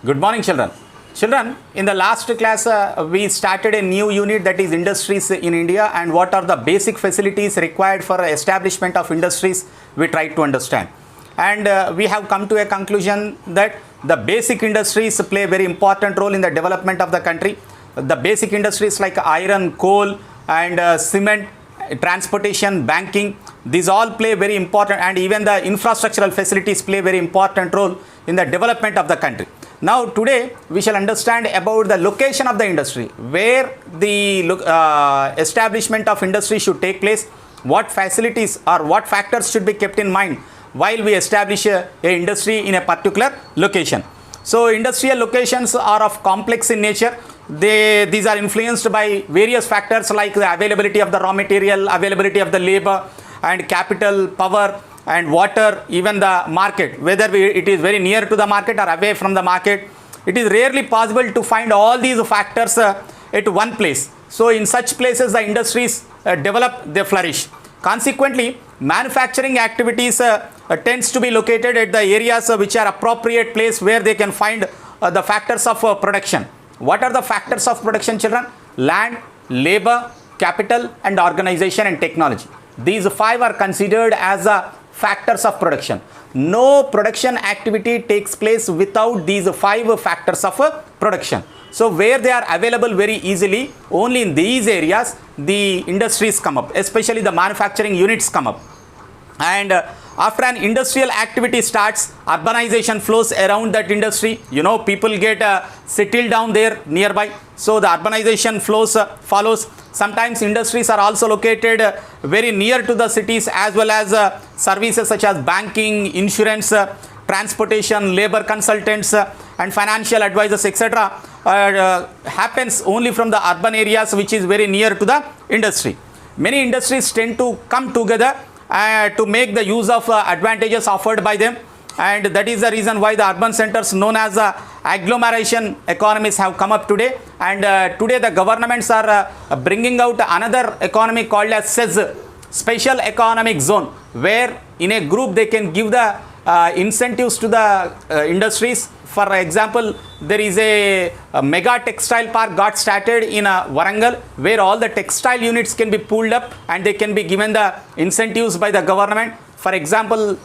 Good morning, children. Children, in the last class, we started a new unit, that is industries in India, and what are the basic facilities required for establishment of industries we tried to understand. And we have come to a conclusion that the basic industries play a very important role in the development of the country. The basic industries like iron, coal, and cement, transportation, banking, these all play very important, and even the infrastructural facilities play a very important role in the development of the country. Now today we shall understand about the location of the industry, where the establishment of industry should take place, what facilities or what factors should be kept in mind while we establish a industry in a particular location. So industrial locations are of complex in nature. These are influenced by various factors like the availability of the raw material, availability of the labor and capital, power and water, even the market, whether it is very near to the market or away from the market. It is rarely possible to find all these factors at one place. So in such places the industries develop, they flourish. Consequently, manufacturing activities tends to be located at the areas which are appropriate place where they can find the factors of production. What are the factors of production, children? Land, labor, capital and organization and technology. These five are considered as factors of production. No production activity takes place without these five factors of production. So where they are available very easily, only in these areas the industries come up, especially the manufacturing units come up. And after an industrial activity starts, urbanization flows around that industry. People get settled down there nearby. So the urbanization follows. Sometimes industries are also located very near to the cities, as well as services such as banking, insurance, transportation, labor consultants and financial advisors, etc. Happens only from the urban areas which is very near to the industry. Many industries tend to come together to make the use of advantages offered by them, and that is the reason why the urban centers known as agglomeration economies have come up today. And today the governments are bringing out another economy called as SEZ, Special Economic Zone, where in a group they can give the incentives to the industries. For example, there is a mega textile park got started in Warangal, where all the textile units can be pulled up and they can be given the incentives by the government. For example,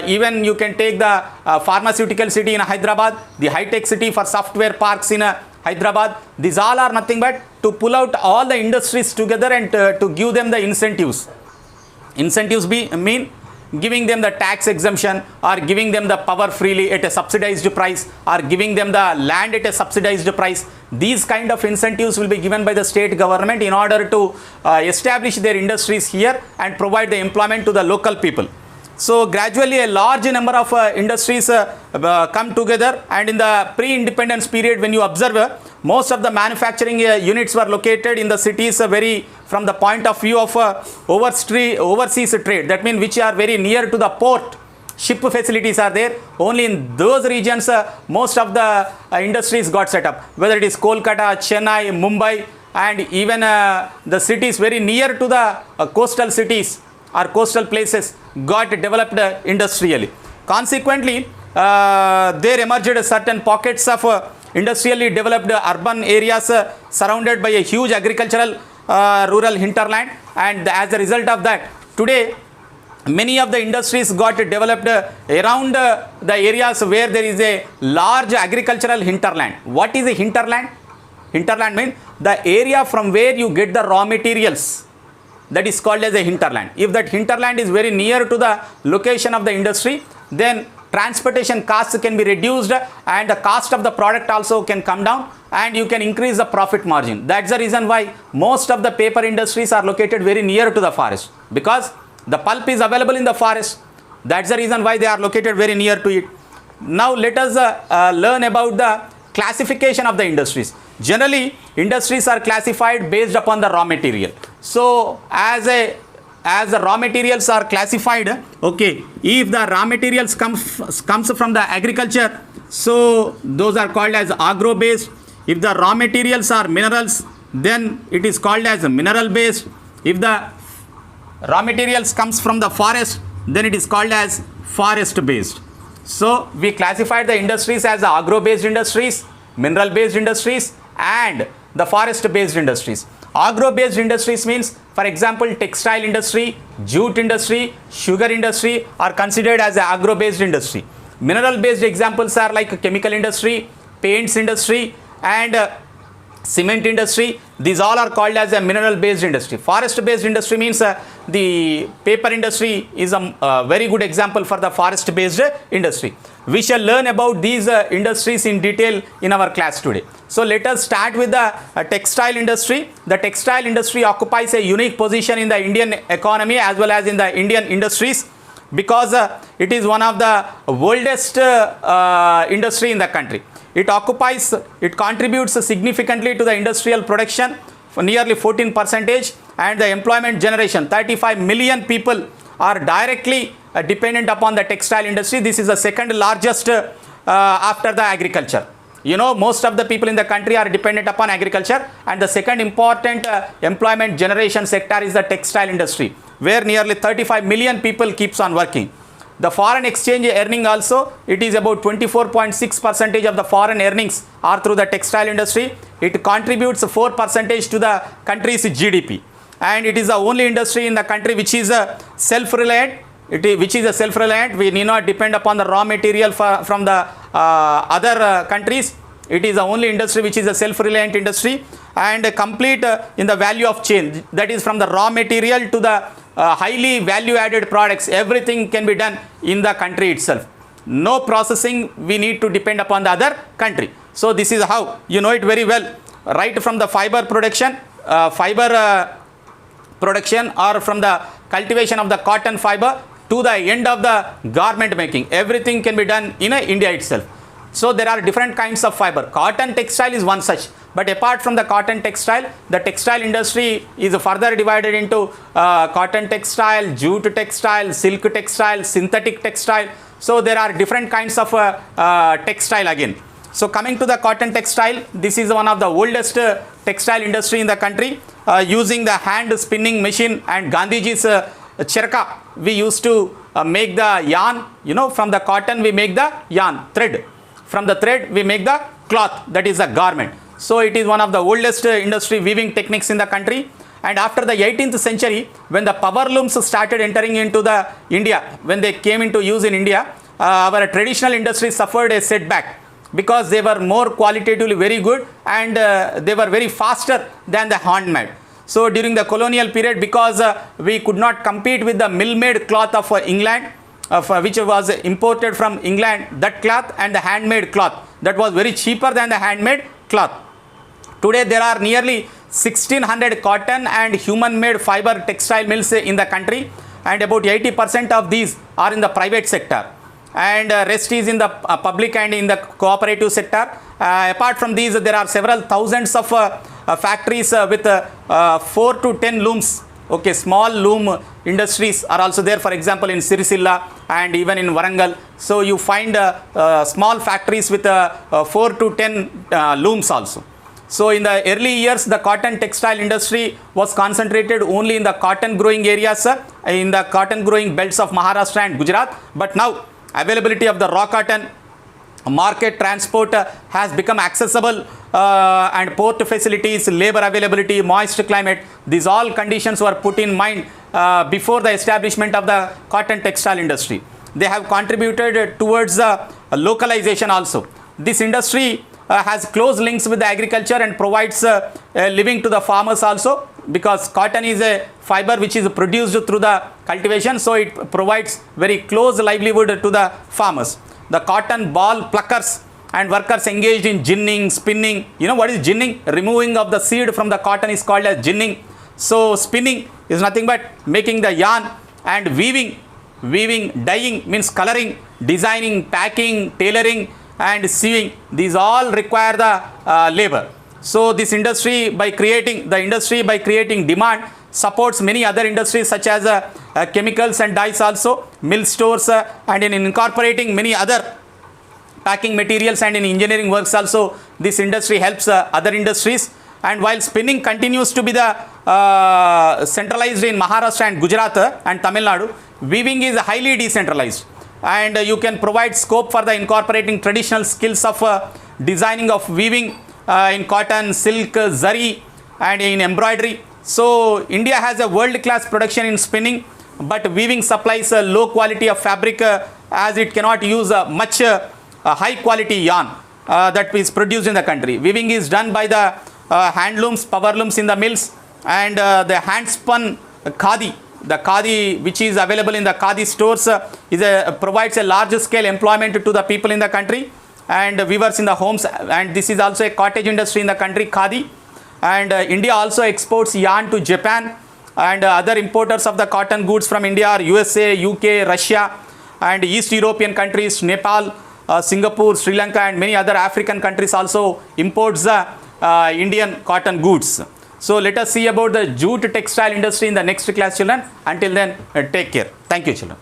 even you can take the pharmaceutical city in Hyderabad, the high-tech city for software parks in Hyderabad. These all are nothing but to pull out all the industries together and to give them the incentives. Incentives mean giving them the tax exemption, or giving them the power freely at a subsidized price, or giving them the land at a subsidized price. These kind of incentives will be given by the state government in order to establish their industries here and provide the employment to the local people. So gradually a large number of industries come together, and in the pre-independence period, when you observe, most of the manufacturing units were located in the cities from the point of view of overseas trade. That means which are very near to the port. Ship facilities are there. Only in those regions most of the industries got set up, whether it is Kolkata, Chennai, Mumbai, and even the cities very near to the coastal cities or coastal places got developed industrially. Consequently, there emerged certain pockets of industrially developed urban areas surrounded by a huge agricultural rural hinterland, and as a result of that, today many of the industries got developed around the areas where there is a large agricultural hinterland. What is a hinterland? Hinterland means the area from where you get the raw materials. That is called as a hinterland. If that hinterland is very near to the location of the industry, then transportation costs can be reduced and the cost of the product also can come down, and you can increase the profit margin. That's the reason why most of the paper industries are located very near to the forest, because the pulp is available in the forest. That's the reason why they are located very near to it. Now let us learn about the classification of the industries. Generally, industries are classified based upon the raw material. So as the raw materials are classified, okay, if the raw materials comes from the agriculture, so those are called as agro based. If the raw materials are minerals, then it is called as mineral based. If the raw materials comes from the forest, then it is called as forest based. So we classified the industries as the agro-based industries, mineral-based industries, and the forest-based industries. Agro-based industries means, for example, textile industry, jute industry, sugar industry are considered as the agro-based industry. Mineral-based examples are like chemical industry, paints industry, and cement industry. These all are called as a mineral-based industry. Forest-based industry means the paper industry is a very good example for the forest-based industry. We shall learn about these industries in detail in our class today. So let us start with the textile industry. The textile industry occupies a unique position in the Indian economy as well as in the Indian industries because it is one of the oldest industry in the country. It contributes significantly to the industrial production for nearly 14%, and the employment generation, 35 million people are directly dependent upon the textile industry. This is the second largest after the agriculture. You know, most of the people in the country are dependent upon agriculture, and the second important employment generation sector is the textile industry, where nearly 35 million people keeps on working. The foreign exchange earning also, it is about 24.6% of the foreign earnings are through the textile industry. It contributes 4% to the country's GDP, and it is the only industry in the country which is self-reliant. We need not depend upon the raw material from the other countries. It is the only industry which is a self-reliant industry and complete in the value of chain. That is from the raw material to the highly value-added products. Everything can be done in the country itself. No processing we need to depend upon the other country. So this is how you know it very well. Right from the fiber production or from the cultivation of the cotton fiber to the end of the garment making, everything can be done in India itself. So there are different kinds of fiber. Cotton textile is one such. But apart from the cotton textile, the textile industry is further divided into cotton textile, jute textile, silk textile, synthetic textile. So there are different kinds of textile again. So coming to the cotton textile, this is one of the oldest textile industry in the country. Using the hand spinning machine and Gandhiji's charka, we used to make the yarn. You know, from the cotton we make the yarn, thread. From the thread we make the cloth, that is a garment. So it is one of the oldest industry weaving techniques in the country. And after the 18th century, when the power looms started entering into the India, when they came into use in India, our traditional industry suffered a setback because they were more qualitatively very good and they were very faster than the handmade. So during the colonial period, because we could not compete with the mill-made cloth of England, which was imported from England, that cloth and the handmade cloth, that was very cheaper than the handmade cloth. Today there are nearly 1600 cotton and human-made fiber textile mills in the country, and about 80% of these are in the private sector, and rest is in the public and in the cooperative sector. Apart from these, there are several thousands of factories with 4 to 10 looms. Okay, small loom industries are also there, for example in Sirisilla and even in Warangal. So you find small factories with 4 to 10 looms also. So in the early years, the cotton textile industry was concentrated only in the cotton growing areas, in the cotton growing belts of Maharashtra and Gujarat. But now availability of the raw cotton, market transport has become accessible, and port facilities, labor availability, moist climate, these all conditions were put in mind before the establishment of the cotton textile industry. They have contributed towards localization also. This industry has close links with the agriculture and provides a living to the farmers also, because cotton is a fiber which is produced through the cultivation, so it provides very close livelihood to the farmers. The cotton ball pluckers and workers engaged in ginning, spinning. You know what is ginning? Removing of the seed from the cotton is called as ginning. So spinning is nothing but making the yarn, and weaving, dyeing means coloring, designing, packing, tailoring and sewing. These all require the labor. So this industry by creating demand supports many other industries such as chemicals and dyes also, mill stores, and in incorporating many other packing materials and in engineering works also. This industry helps other industries. And while spinning continues to be the centralized in Maharashtra and Gujarat and Tamil Nadu, weaving is highly decentralized. and you can provide scope for the incorporating traditional skills of designing of weaving in cotton, silk, zari and in embroidery. So India has a world class production in spinning, but weaving supplies a low quality of fabric as it cannot use much high quality yarn that is produced in the country. Weaving is done by the hand looms, power looms in the mills, and the hand spun khadi. The khadi which is available in the khadi stores provides a large scale employment to the people in the country and weavers in the homes, and this is also a cottage industry in the country, khadi. And India also exports yarn to Japan, and other importers of the cotton goods from India are USA, UK, Russia and East European countries, Nepal, Singapore, Sri Lanka and many other African countries also imports the Indian cotton goods. So let us see about the jute textile industry in the next class, children. Until then, take care. Thank you, children.